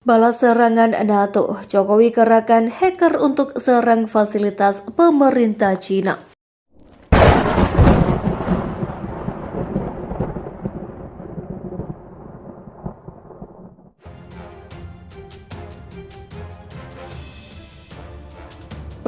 Balas serangan NATO, Jokowi kerahkan hacker untuk serang fasilitas pemerintah Cina.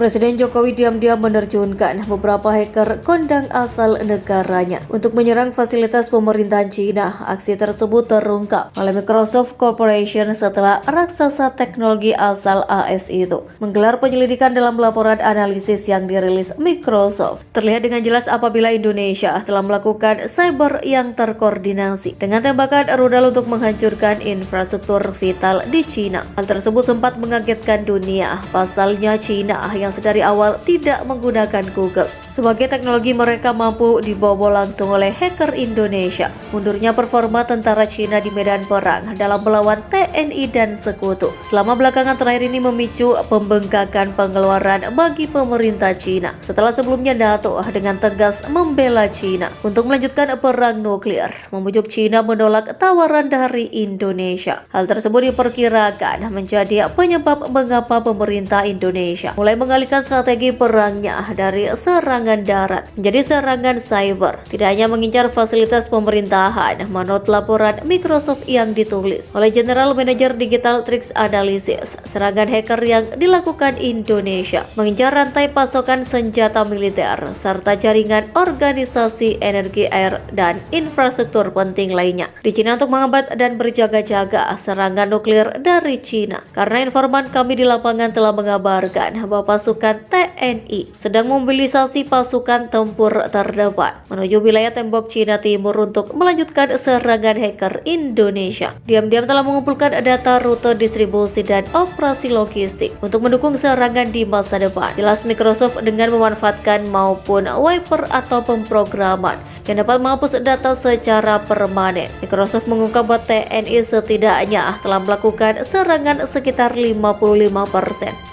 Presiden Jokowi diam-diam menerjunkan beberapa hacker kondang asal negaranya untuk menyerang fasilitas pemerintahan Cina. Aksi tersebut terungkap oleh Microsoft Corporation setelah raksasa teknologi asal AS itu menggelar penyelidikan dalam laporan analisis yang dirilis Microsoft. Terlihat dengan jelas apabila Indonesia telah melakukan cyber yang terkoordinasi dengan tembakan rudal untuk menghancurkan infrastruktur vital di Cina. Hal tersebut sempat mengagetkan dunia. Pasalnya Cina yang sedari awal tidak menggunakan Google sebagai teknologi mereka mampu dibobol langsung oleh hacker Indonesia. Mundurnya performa tentara Cina di medan perang dalam melawan TNI dan sekutu selama belakangan terakhir ini memicu pembengkakan pengeluaran bagi pemerintah Cina setelah sebelumnya NATO dengan tegas membela Cina untuk melanjutkan perang nuklir, membujuk Cina menolak tawaran dari Indonesia. Hal tersebut diperkirakan menjadi penyebab mengapa pemerintah Indonesia mulai mengalihkan strategi perangnya dari serangan darat menjadi serangan cyber. Tidak hanya mengincar fasilitas pemerintahan, menurut laporan Microsoft yang ditulis oleh General Manager Digital Tricks Analysis, serangan hacker yang dilakukan Indonesia mengincar rantai pasokan senjata militer serta jaringan organisasi energi air dan infrastruktur penting lainnya di Cina untuk menghambat dan berjaga-jaga serangan nuklir dari Cina. Karena informan kami di lapangan telah mengabarkan bahwa pasukan TNI sedang memobilisasi pasukan tempur terdepan menuju wilayah tembok Cina Timur untuk melanjutkan serangan hacker Indonesia. Diam-diam telah mengumpulkan data rute distribusi dan operasi logistik untuk mendukung serangan di masa depan. Jelas Microsoft dengan memanfaatkan maupun wiper atau pemrograman yang dapat menghapus data secara permanen. Microsoft mengungkap bahwa TNI setidaknya telah melakukan serangan sekitar 55%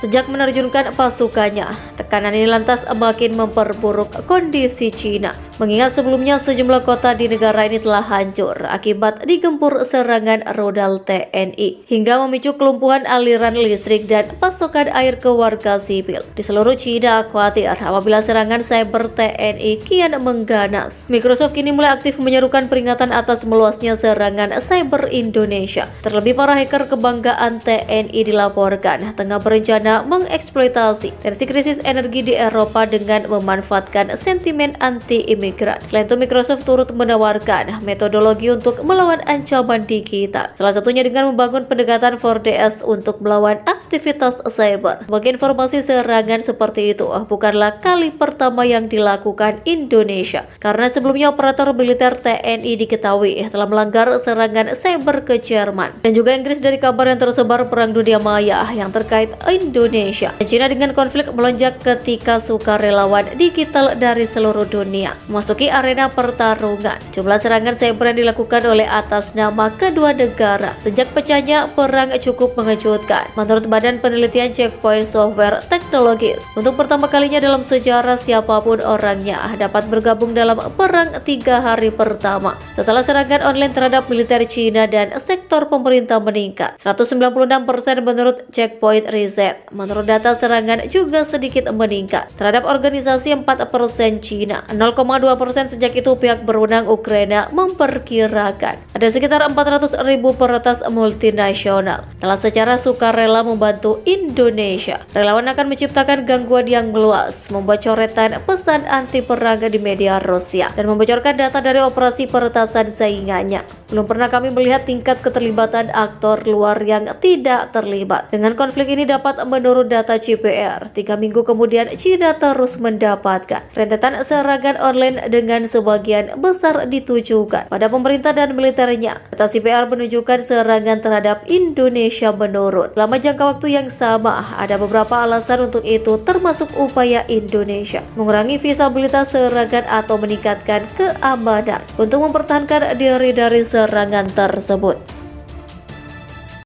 sejak menerjunkan pasukannya. Tekanan ini lantas makin memperburuk kondisi Cina, mengingat sebelumnya sejumlah kota di negara ini telah hancur akibat digempur serangan rudal TNI hingga memicu kelumpuhan aliran listrik dan pasokan air ke warga sipil. Di seluruh Cina khawatir apabila serangan cyber TNI kian mengganas. Microsoft kini mulai aktif menyerukan peringatan atas meluasnya serangan cyber Indonesia. Terlebih para hacker kebanggaan TNI dilaporkan tengah berencana mengeksploitasi tensi krisis energi di Eropa dengan memanfaatkan sentimen anti-imigran. Selain itu, Microsoft turut menawarkan metodologi untuk melawan ancaman digital. Salah satunya dengan membangun pendekatan 4DS untuk melawan aktivitas cyber. Sebagai informasi, serangan seperti itu bukanlah kali pertama yang dilakukan Indonesia, karena sebelumnya operator militer TNI diketahui telah melanggar serangan cyber ke Jerman dan juga Inggris dari kabar yang tersebar perang dunia maya yang terkait Indonesia. China dengan konflik melonjak ketika sukarelawan digital dari seluruh dunia memasuki arena pertarungan. Jumlah serangan cyber yang dilakukan oleh atas nama kedua negara sejak pecahnya perang cukup mengejutkan. Menurut Badan Penelitian Checkpoint Software Technologies, untuk pertama kalinya dalam sejarah siapapun orangnya dapat bergabung dalam perang 3 hari pertama setelah serangan online terhadap militer Cina dan sektor pemerintah meningkat 196% menurut Checkpoint Reset. Menurut data, serangan juga sedikit meningkat terhadap organisasi 4% Cina, 0,2%. Sejak itu pihak berwenang Ukraina memperkirakan ada sekitar 400.000 peretas multinasional telah secara sukarela membantu Indonesia. Relawan akan menciptakan gangguan yang meluas, membuat coretan pesan anti perang di media Rusia dan membocorkan data dari operasi peretasan saingannya. Belum pernah kami melihat tingkat keterlibatan aktor luar yang tidak terlibat. Dengan konflik ini dapat menurut data CPR, 3 minggu kemudian Cina terus mendapatkan rentetan serangan online dengan sebagian besar ditujukan pada pemerintah dan militernya. Data CPR menunjukkan serangan terhadap Indonesia menurun. Selama jangka waktu yang sama, ada beberapa alasan untuk itu, termasuk upaya Indonesia mengurangi visibilitas serangan atau meningkatkan keamanan untuk mempertahankan diri dari serangan tersebut.